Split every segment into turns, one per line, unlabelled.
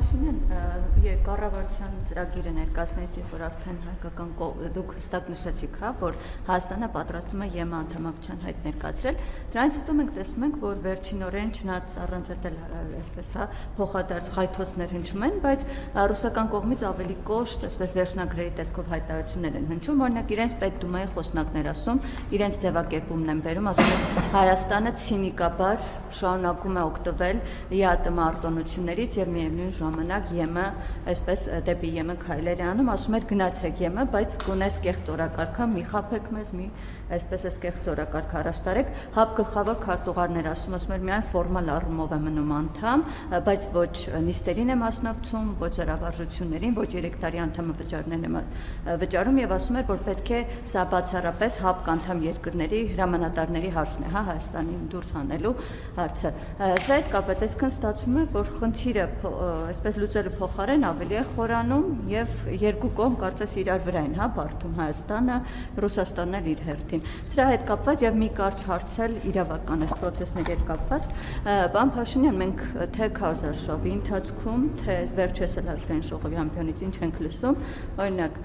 Փաշինյան, կառավարության ծրագիրը ներկայացնեցիք, որ արդեն հայկական դուք հստակ նշեցիք, որ Հայաստանը պատրաստվում է ԵՄ անդամակցության հայտ ներկայացրել։ Դրանից հետո մենք տեսնում ենք, որ վերջինորեն չնայած առանց էլ այսպես փոխադարձ խայթոցներ հնչում են, բայց ռուսական կողմից ավելի կոշտ, այսպես վերջնագրերի տեսքով հայտարարություններ են հնչում, օրինակ իրենց Պետդումայի խոսնակներ ասում, իրենց ձևակերպումն են բերում, ասում են Հայաստանը ցինիկաբար շարունակում է օգտվել ԵԱՏՄ արտոնություններից եւ միևնույն ժամանակ ԵՄ այսպես դեպի ԵՄ քայլեր է անում, ասում էր գնացեք ԵՄ, բայց գոնես կեղծ օրակարգը մի խափեք մեզ, մի այսպես էս կեղծ օրակարգ առաջ տարեք, ՀԱՊ գլխավոր քարտուղարներ ասում էր միայն ֆորմալ առումով է մնում անդամ, բայց ոչ նիստերին է մասնակցում, ոչ զորավարժություններին, ոչ 3 տարի անդամը վճարներն է վճարում եւ ասում էր, որ պետք է սա բացառապես ՀԱՊ անդամ երկրների հրամանատարների հարցն է, Հայաստանին դուրս հանելու հարցը։ Սա հետ կապված այսքան ստացվում է, որ խնդիրը այսպես լուծելու փոխարեն ավելի է խորանում եւ երկու կողմ կարծես իրար վրա են, բարդում Հայաստանը, Ռուսաստանն էլ իր հերթին։ Սրա հետ կապված եւ մի կարճ հարցել իրավական այս process-ների հետ կապված, պարոն Փաշինյան, մենք թե քարոզարշավի ընթացքում, թե վերջերս էլ ազգային ժողովի ամբիոնից ինչ ենք լսում, օրինակ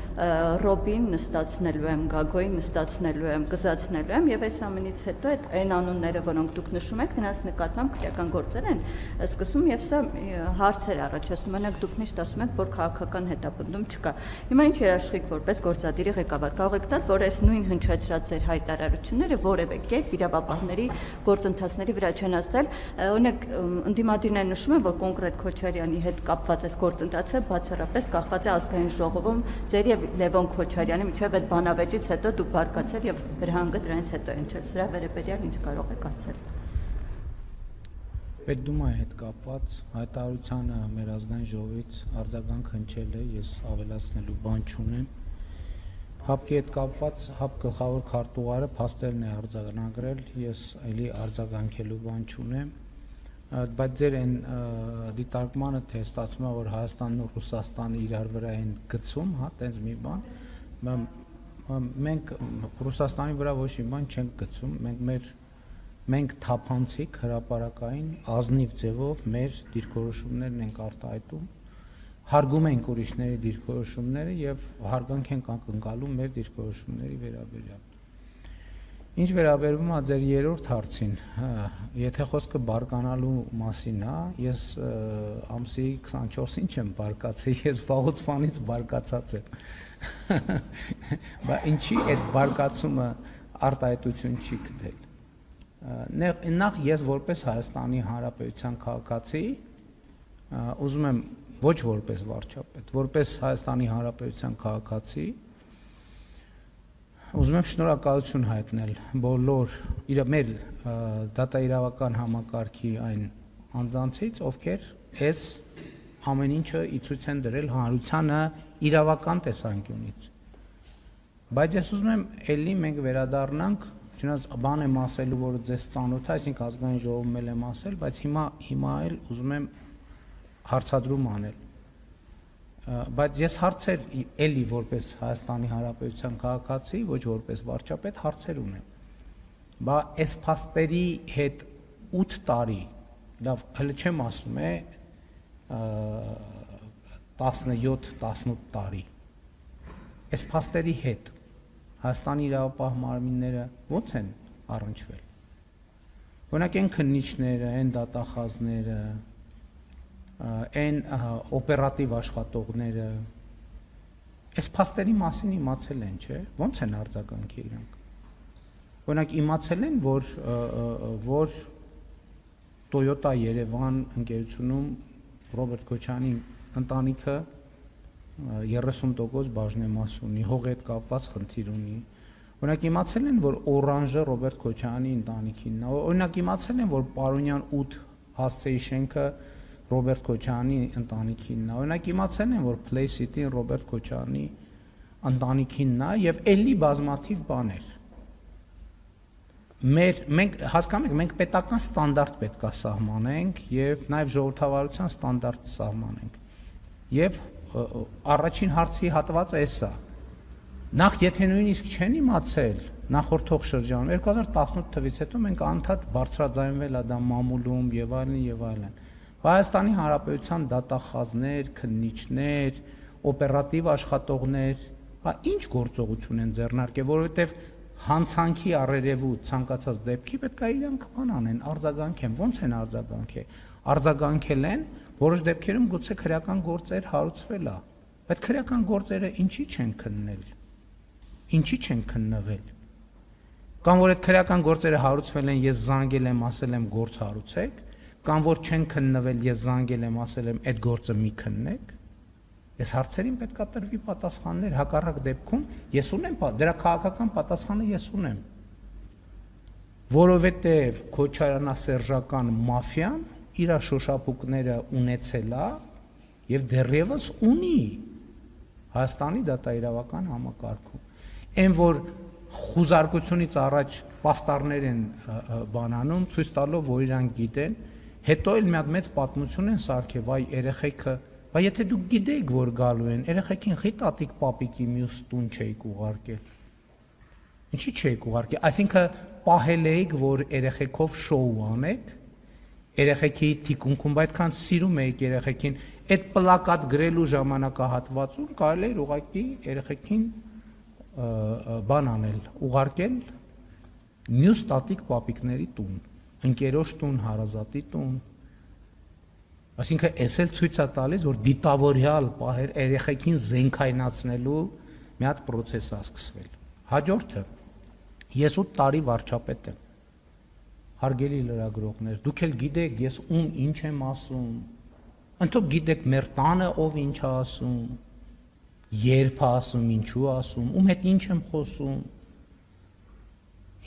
Ռոբին նստացնելու եմ, Գագոյին նստացնելու եմ, կզացնելու եմ եւ այս ամենից հետո այն անունները, որոնք դուք նշում եք, նրանց նկատմամբ քրեական գործեր են սկսում եւ սա հարցեր առաջացնում, օրինակ դուք միշտ ասում եք, որ քաղաքական հետապնդում չկա։ Հիմա ինչ երաշխիք որպես գործադիրի ղեկավար կարող եք տալ, որ այս նույն հնչեցրած ձեր հայտարարությունները որևէ կերպ իրավապահների գործընթացների վրա չեն ազդել, օրինակ ընդդիմադիրները նշում են, որ կոնկրետ Քոչարյանի հետ կապված այս գործընթացը բացառապես կախված է ազգային ժողովում ձեր եւ Լևոն Քոչարյանի միջև այդ բանավեճից հետո դուք բարկացել եւ վրհանգը դրանից հետո հնչել, սրա վերաբերյալ ինչ կարող եք ասել։
Պետդումայի հետ կապված հայտարարությանը մեր ազգային ժողովից արձագանք հնչել է, ես ավելացնելու բան չունեմ։ ՀԱՊ-ի հետ կապված ՀԱՊ գլխավոր քարտուղարը փաստերն է արձանագրել, ես այլի արձագանքելու բան չունեմ, բայց ձեր այն դիտարկմանը թե ստացվում է, որ Հայաստանն ու Ռուսաստանը իրար վրա են գցում, տենց մի բան, մենք Ռուսաստանի վրա ոչ մի բան չենք գցում, մենք թափանցիկ հրապարակային ազնիվ ձևով մեր դիրքորոշումներն ենք արտահայտում, հարգում ենք ուրիշների դիրքորոշումները եւ հարգանք ենք ակնկալում մեր դիրքորոշումների վերաբերյալ։ Ինչ վերաբերվում է ձեր երրորդ հարցին, եթե խոսքը բարկանալու մասին է, ես ամսի 24-ին չեմ բարկացել, ես վաղուց բանից բարկացած եմ։ Բայց ինչի այդ բարկացումը արտահայտություն չի գտել։ Նախ ես որպես Հայաստանի Հանրապետության քաղաքացի ուզում եմ ոչ որպես վարչապետ, որպես Հայաստանի Հանրապետության քաղաքացի ուզում եմ շնորհակալություն հայտնել բոլոր մեր դատաիրավական համակարգի այն անձանցից, ովքեր այս ամեն ինչը ի ցույց են դրել հանրությանը իրավական տեսանկյունից։ Բայց ես ուզում եմ էլի մենք վերադառնանք, չնայած բան եմ ասելու, որ ձեզ ծանոթ է, այսինքն ազգային ժողովում էլ եմ ասել, բայց հիմա էլ ուզում եմ հարցադրում անել։ Բայց ես հարցեր էլի որպես Հայաստանի Հանրապետության քաղաքացի, ոչ որպես վարչապետ հարցեր ունեմ։ Բա այս փաստերի հետ 8 տարի, լավ, հələ չեմ ասում 17-18 տարի։ Այս փաստերի հետ Հայաստանի իրավապահ մարմինները ո՞նց են առնչվել։ Օրինակ այն քննիչները, այն դատախազները, այն օպերատիվ աշխատողները այս փաստերի մասին իմացել են, չէ՞, ո՞նց են արձագանքի իրանք։ Օրինակ իմացել են, որ Toyota Երևան ընկերությունում Ռոբերտ Քոչարյանի ընտանիքը 30% բաժնեմաս ունի, հողի հետ կապված խնդիր ունի։ Օրինակ իմացել են, որ Օրանժը Ռոբերտ Քոչարյանի ընտանիքինն է։ Օրինակ իմացել են, որ Պարոնյան 8 հասցեի շենքը Ռոբերտ Քոչարյանի ընտանիքինն է։ Օրինակ իմացել են, որ Play City-ն Ռոբերտ Քոչարյանի ընտանիքինն է եւ էլի բազմաթիվ բաներ։ Մենք հասկանում ենք, մենք պետական ստանդարտ պետք է սահմանենք եւ նաեւ ժողովրդավարության ստանդարտ սահմանենք։ Եվ առաջին հարցի հատվածը էսա։ Նախ եթե նույնիսկ չեն իմացել նախորդող շրջանում 2018 թվականից հետո մենք անդադ բարձրաձայնվել է դա մամուլում եւ այլն, Հայաստանի Հանրապետության դատախազներ, քննիչներ, օպերատիվ աշխատողներ, ինչ գործողություն են ձեռնարկել, որովհետև հանցանքի առերևույթ ցանկացած դեպքի պետք է իրանք բան անեն, արձագանքեն, ոնց են արձագանքել են, որոշ դեպքերում գուցե քրեական գործեր հարուցվել է, բայց քրեական գործերը ինչի չեն քննել, ինչի չեն քննվել, կամ որ այդ քրեական գործերը հարուցվել են, ես զանգել եմ, ասել եմ գործ հարուցեք, կամ որ չեն քննվել, ես զանգել եմ, ասել եմ այդ գործը մի քննեք, այս հարցերին պետք է տրվի պատասխաններ, հակառակ դեպքում ես ունեմ, դրա քաղաքական պատասխանը ես ունեմ, որովհետև քոչարյանասերժական մաֆիան իր շոշափուկները ունեցել է եւ դեռևս ունի Հայաստանի դատաիրավական համակարգում, այն որ խուզարկությունից առաջ պաստառներ են բանանում, ցույց տալով, որ իրանք գիտեն, հետո էլ մի հատ մեծ պատմություն են սարքել, վայ երեխեքը, բայց եթե դուք գիտեիք, որ գալու են, երեխեքին խի տատիկ պապիկի մյուս տուն չէիք ուղարկել։ Ինչի չէիք ուղարկել, այսինքն պահել էիք, որ երեխեքով շոու անեք, երեխեքի թիկունքում այդքան սիրում էիք երեխեքին, այդ պլակատ գրելու ժամանակահատվածում կարելի էր ուղղակի երեխեքին բան անել, ուղարկել մյուս տատիկ պապիկների տուն, ընկերոջ տուն, հարազատի տուն, այսինքն էս էլ ցույց է տալիս, որ դիտավորյալ պահեր երեխեքին զենքայնացնելու մի հատ process է սկսվել։ Հաջորդը, ես 8 տարի վարչապետ եմ, հարգելի լրագրողներ, դուք էլ գիտեք, ես ում ինչ եմ ասում, ընդհանուր գիտեք մեր տանը ով ինչ է ասում, երբ է ասում, ինչու է ասում, ում հետ ինչ եմ խոսում։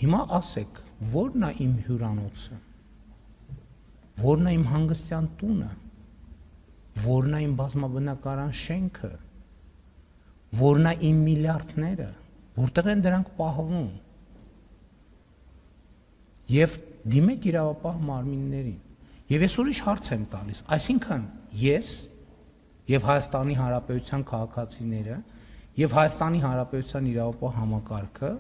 Հիմա ասեք, ո՞րն է իմ հյուրանոցը, ո՞րն է իմ հանգստյան տունը, ո՞րն է իմ բազմաբնակարան շենքը, ո՞րն է իմ միլիարդները, որտեղ են դրանք պահվում։ Եվ դիմեք իրավապահ մարմիններին։ Եվ ես ուրիշ հարց եմ տալիս, այսինքն ես եւ Հայաստանի Հանրապետության քաղաքացիները եւ Հայաստանի Հանրապետության իրավապահ համակարգը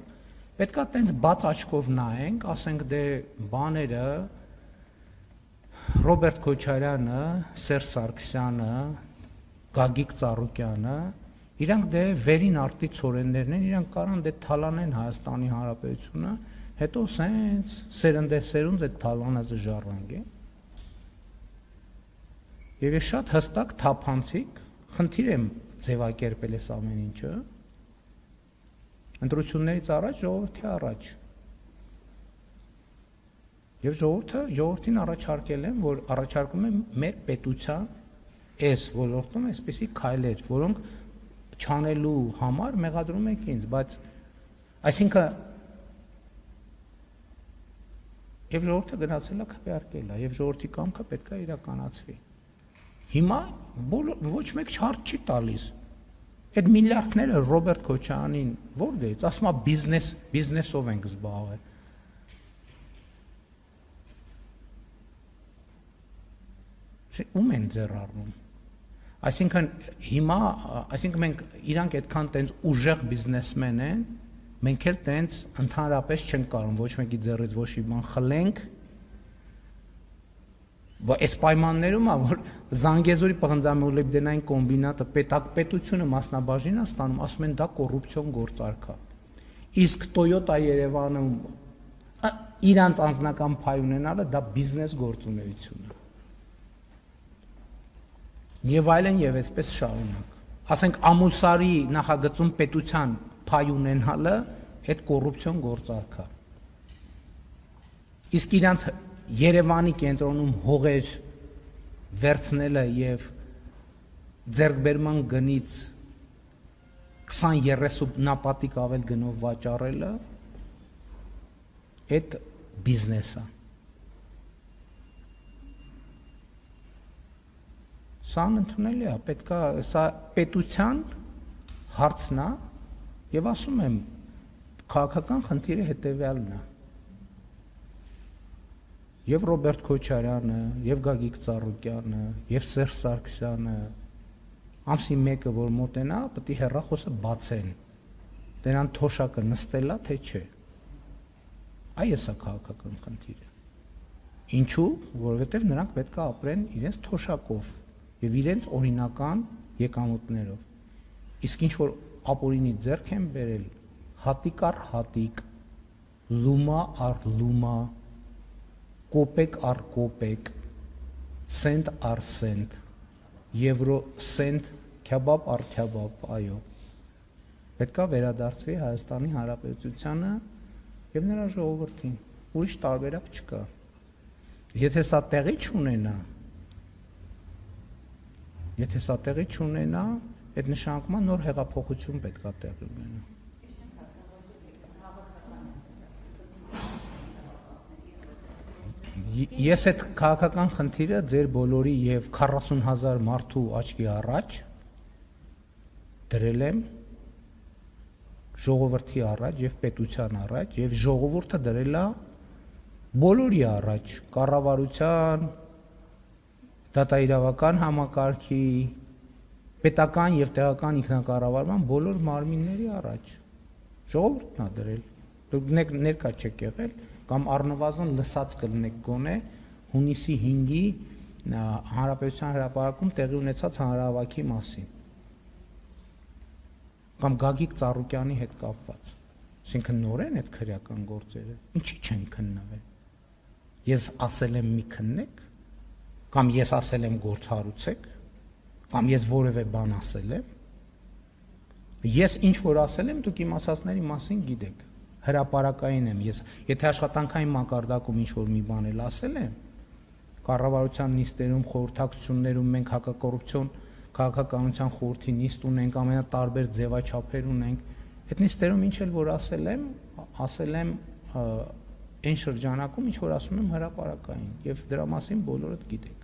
պետքա տենց բաց աչքով նայենք, ասենք դե բաները Ռոբերտ Քոչարյանը, Սերժ Սարգսյանը, Գագիկ Ծառուկյանը, իրանք դե վերին արտի ցորեններն են, իրանք կարան դե թալանեն Հայաստանի Հանրապետությունը, հետո սենց սերնդեսերունդ այդ թալանածը ժառանգեն։ Եվ ես շատ հստակ թափանցիկ, խնդիր եմ ձևակերպել այս ամեն ինչը, ընտրություններից առաջ, ժողովրդի առաջ։ Եվ ժողովրդին առաջարկել եմ, որ առաջարկում եմ մեր պետության այս ոլորտում այսպիսի քայլեր, որոնք չանելու համար մեղադրում եք ինձ, բայց այսինքն եւ ժողովուրդը գնացել է քվեարկել է, եւ ժողովրդի կամքը պետք է իրականացվի։ Հիմա ոչ մեկ չարտ չի տալիս։ Այդ միլիարդները Ռոբերտ Քոչարյանին ո՞ր դեից, ասում է բիզնեսով ենք զբաղվել։ Ում են ձեռ առնում։ Այսինքն հիմա, մենք իրանք այդքան տենց ուժեղ բիզնեսմեն են, մենք էլ տենց ընդհանրապես չենք կարող ոչ մեկի ձեռից ոչ մի բան խլենք, այս պայմաններում է, որ Զանգեզուրի պղնձամոլիբդենային կոմբինատը պետությունը մասնաբաժին է ստանում, ասում են դա կոռուպցիոն գործարք է։ Իսկ Toyota Երևանում իրանց անձնական փայ ունենալը դա բիզնես գործունեություն է։ Եվ այլն եւ այսպես շարունակ։ Ասենք Ամուլսարի նախագծում պետության փայ ունենալը այդ կոռուպցիոն գործարք է։ Իսկ իրանց Երևանի կենտրոնում հողեր վերցնելը եւ ձեռքբերման գնից 20-30 նապատիկ ավել գնով վաճառելը այդ բիզնեսը։ Սա ընդունելի է, պետքա սա պետության հարցն է եւ ասում եմ քաղաքական խնդիրը հետեւյալն է։ Եվ Ռոբերտ Քոչարյանը, եւ Գագիկ Ծառուկյանը, եւ Սերժ Սարգսյանը ամսի 1-ը որ մոտենա, պետք է հեռախոսը բացեն։ Դրանց թոշակը նստելա թե չէ։ Այս է քաղաքական խնդիրը։ Ինչու, որովհետև նրանք պետք է ապրեն իրենց թոշակով եւ իրենց օրինական եկամուտներով։ Իսկ ինչ որ ապօրինի ձեռք են բերել, հատիկ առ հատիկ, լումա առ լումա, կոպեկ առ կոպեկ, սենտ առ սենտ, եվրո սենտ, քյաբաբ առ քյաբաբ, այո։ Պետք է վերադարձվի Հայաստանի Հանրապետությանը եւ նրա ժողովրդին։ Ուրիշ տարբերակ չկա։ Եթե սա տեղի չունենա, այդ նշանակում է նոր հեղափոխություն պետք է տեղի ունենա։ Ես այդ քաղաքական խնդիրը ձեր բոլորի եւ 40,000 մարդու աչքի առաջ դրել եմ ժողովրդի առաջ եւ պետության առաջ եւ ժողովուրդը դրել է բոլորի առաջ, կառավարության, դատաիրավական համակարգի, պետական եւ տեղական ինքնակառավարման բոլոր մարմինների առաջ։ Ժողովուրդն է դրել։ Դուք ներկա չեք եղել կամ առնվազն լսած կլինեք գոնե հունիսի 5-ի Հանրապետության հրապարակում տեղի ունեցած հանրահավաքի մասին։ Կամ Գագիկ Ծառուկյանի հետ կապված։ Այսինքն նոր են այդ քրեական գործերը։ Ինչի չեն քննվել։ Ես ասել եմ մի քննեք, կամ ես ասել եմ գործ հարուցեք, կամ ես որևէ բան ասել եմ։ Ես ինչ որ ասել եմ, դուք իմ ասածների մասին գիտեք։ Հրապարակային եմ ես, եթե աշխատանքային մակարդակում ինչ որ մի բան էլ ասել եմ, կառավարության նիստերում, խորհրդակցություններում մենք հակակոռուպցիոն քաղաքականության խորհրդի նիստ ունենք, ամենատարբեր ձևաչափեր ունենք։ Այդ նիստերում ինչ էլ որ ասել եմ այն շրջանակում ինչ որ ասում եմ հրապարակային եւ դրա մասին բոլորդ գիտեք։